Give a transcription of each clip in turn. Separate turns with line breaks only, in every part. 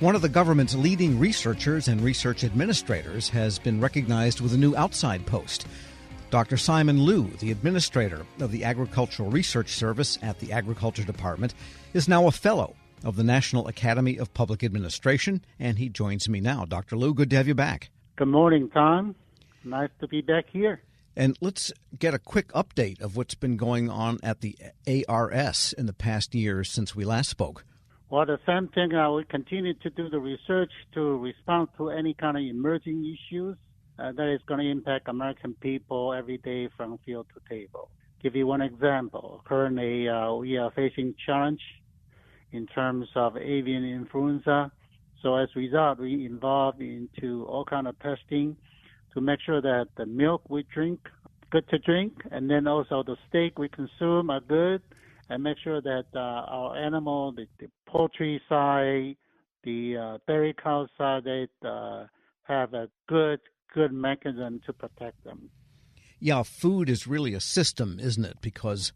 One of the government's leading researchers and research administrators has been recognized with a new outside post. Dr. Simon Liu, the administrator of the Agricultural Research Service at the Agriculture Department, is now a fellow of the National Academy of Public Administration, and he joins me now. Dr. Liu, good to have you back.
Good morning, Tom. Nice to be back here.
And let's get a quick update of what's been going on at the ARS in the past years since we last spoke.
Well, the same thing, we continue to do the research to respond to any kind of emerging issues that is going to impact American people every day from field to table. Give you one example. Currently, we are facing challenge in terms of avian influenza. So as a result, we involved into all kind of testing to make sure that the milk we drink, good to drink, and then also the steak we consume are good, and make sure that our animal, the poultry side, the dairy cow side, they have a good mechanism to protect them.
Yeah, food is really a system, isn't it? Because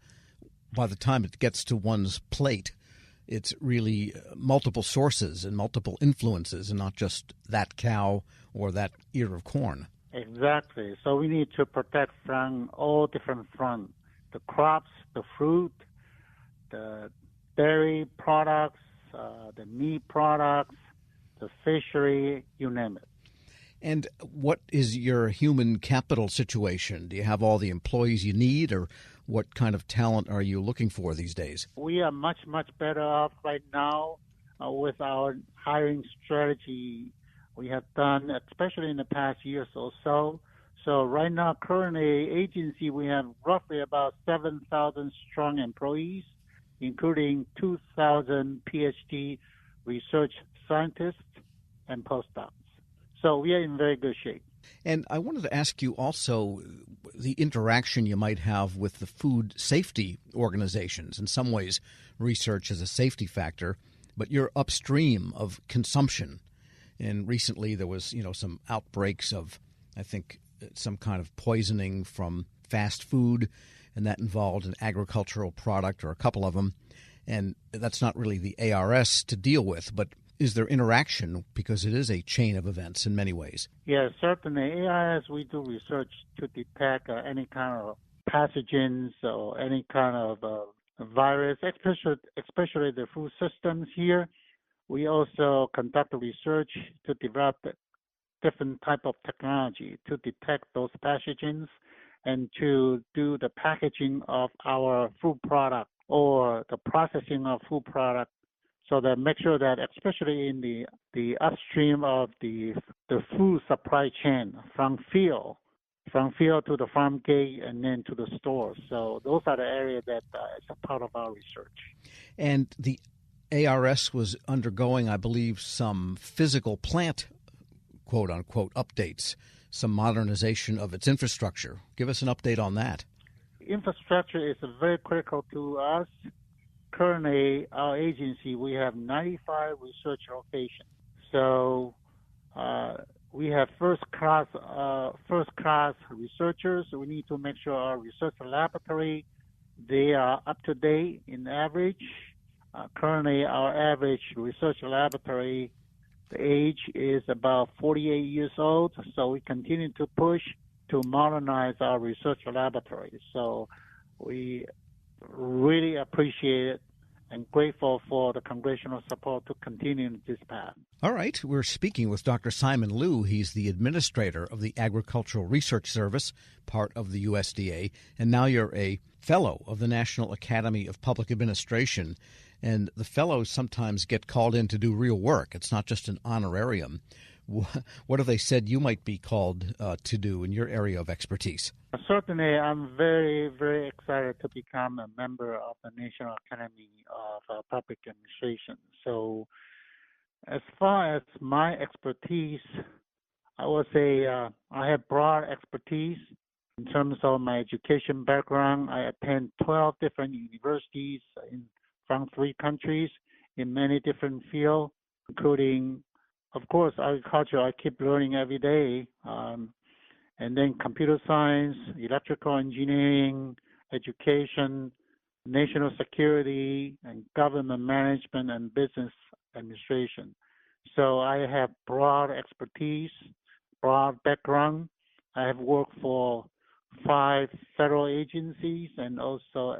by the time it gets to one's plate, it's really multiple sources and multiple influences, and not just that cow or that ear of corn.
Exactly. So we need to protect from all different fronts: the crops, the fruit, the dairy products, the meat products, the fishery, you name it.
And what is your human capital situation? Do you have all the employees you need, or what kind of talent are you looking for these days?
We are much better off right now with our hiring strategy we have done, especially in the past years or so. So right now, currently, agency, we have roughly about 7,000 strong employees, including 2,000 PhD research scientists and postdocs. So we are in very good shape.
And I wanted to ask you also the interaction you might have with the food safety organizations. In some ways, research is a safety factor, but you're upstream of consumption. And recently there was, some outbreaks of, I think, some kind of poisoning from fast food, and that involved an agricultural product or a couple of them. And that's not really the ARS to deal with, but is there interaction, because it is a chain of events in many ways?
Yes, certainly. ARS, we do research to detect any kind of pathogens or any kind of virus, especially the food systems here. We also conduct research to develop different type of technology to detect those pathogens and to do the packaging of our food product or the processing of food product, so that make sure that, especially in the upstream of the food supply chain, from field to the farm gate and then to the stores. So those are the areas that is a part of our research.
And the ARS was undergoing, I believe, some physical plant, quote-unquote, updates, some modernization of its infrastructure. Give us an update on that.
Infrastructure is very critical to us. Currently, our agency, we have 95 research locations. So we have first-class researchers. We need to make sure our research laboratory, they are up to date in average. Currently, our average research laboratory, the age is about 48 years old. So we continue to push to modernize our research laboratory. So we really appreciate it and grateful for the congressional support to continue this path.
All right. We're speaking with Dr. Simon Liu. He's the administrator of the Agricultural Research Service, part of the USDA, and now you're a fellow of the National Academy of Public Administration. And the fellows sometimes get called in to do real work. It's not just an honorarium. What have they said you might be called to do in your area of expertise?
Certainly, I'm very, very excited to become a member of the National Academy of Public Administration. So as far as my expertise, I would say I have broad expertise in terms of my education background. I attend 12 different universities from 3 countries in many different fields, including, of course, agriculture. I keep learning every day. And then computer science, electrical engineering, education, national security, and government management and business administration. So I have broad expertise, broad background. I have worked for 5 federal agencies and also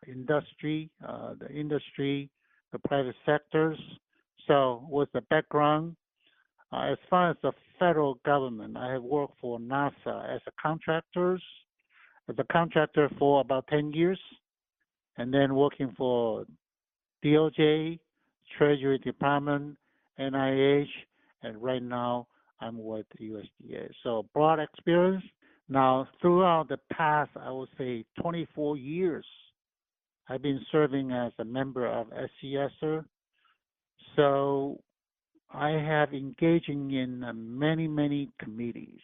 the industry, the private sectors. So with the background, as far as the federal government, I have worked for NASA as a contractor for about 10 years, and then working for DOJ, Treasury Department, NIH, and right now I'm with USDA. So broad experience. Now, throughout the past, I would say 24 years, I've been serving as a member of SCSR. So I have engaging in many committees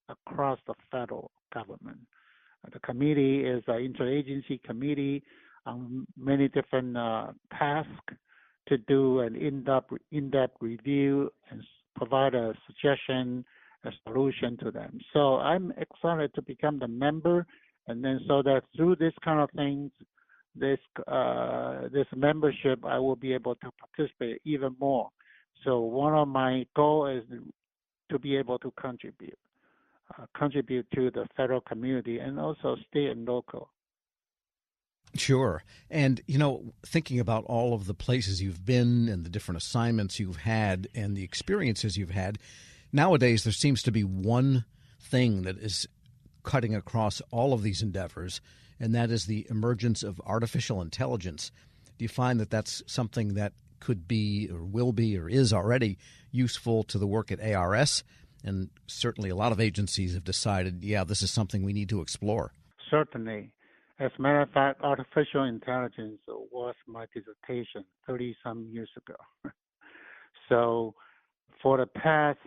across the federal government. The committee is an interagency committee on many different tasks to do an in-depth review and provide a suggestion, a solution to them. So I'm excited to become the member, and then so that through this kind of things, this membership, I will be able to participate even more. So one of my goals is to be able to contribute to the federal community and also state and local.
Sure. And, thinking about all of the places you've been and the different assignments you've had and the experiences you've had, nowadays there seems to be one thing that is cutting across all of these endeavors, and that is the emergence of artificial intelligence. Do you find that that's something that could be or will be or is already useful to the work at ARS? And certainly a lot of agencies have decided, this is something we need to explore.
Certainly. As a matter of fact, artificial intelligence was my dissertation 30-some years ago. So for the past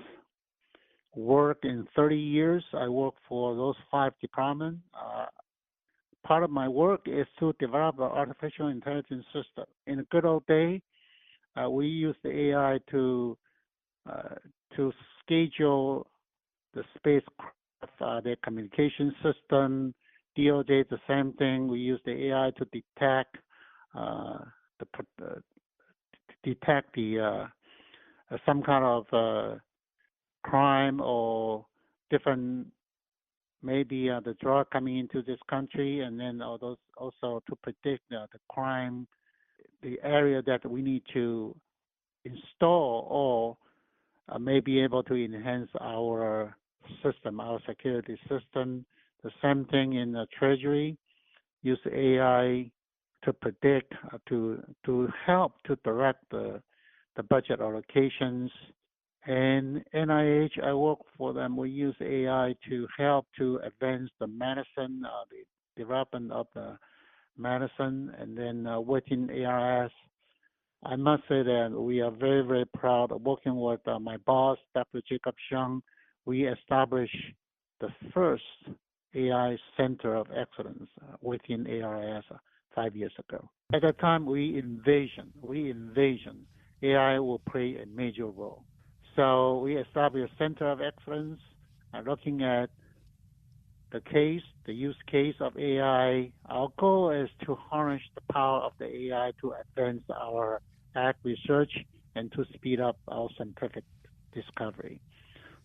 work in 30 years, I worked for those 5 departments. Part of my work is to develop an artificial intelligence system. In a good old day, we used the AI to schedule the spacecraft, their communication system. DOJ, the same thing. We use the AI to detect some kind of crime or different, maybe the drug coming into this country, and then also to predict the crime, the area that we need to install or may be able to enhance our system, our security system. The same thing in the Treasury, use AI to predict, to help to direct the budget allocations. And NIH, I work for them. We use AI to help to advance the medicine, the development of the medicine. And then within ARS, I must say that we are very proud of working with my boss, Dr. Jacob Shung. We established the first AI Center of Excellence within ARS 5 years ago. At that time, we envisioned AI will play a major role. So we established a Center of Excellence, looking at the use case of AI. Our goal is to harness the power of the AI to advance our ag research and to speed up our scientific discovery.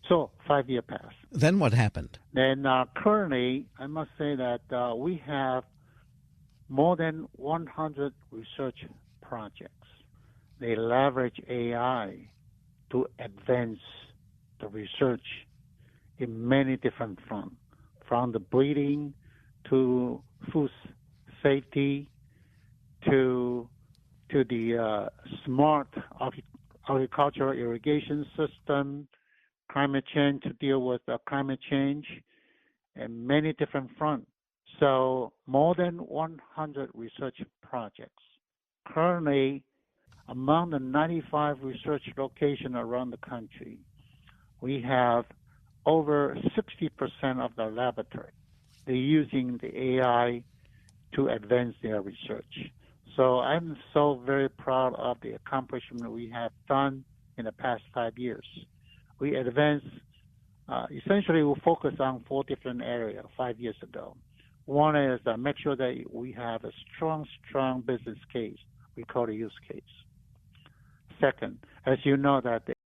So 5 years passed.
Then what happened?
Then currently, I must say that we have more than 100 research projects. They leverage AI to advance the research in many different fronts, from the breeding to food safety to the smart agricultural irrigation system, climate change, to deal with climate change, and many different fronts. So more than 100 research projects. Currently, among the 95 research locations around the country, we have over 60% of the laboratory. They're using the AI to advance their research. So I'm so very proud of the accomplishment we have done in the past 5 years. We advanced, essentially we focus on 4 different areas 5 years ago. One is make sure that we have a strong business case. We call it use case. Second, as you know, that the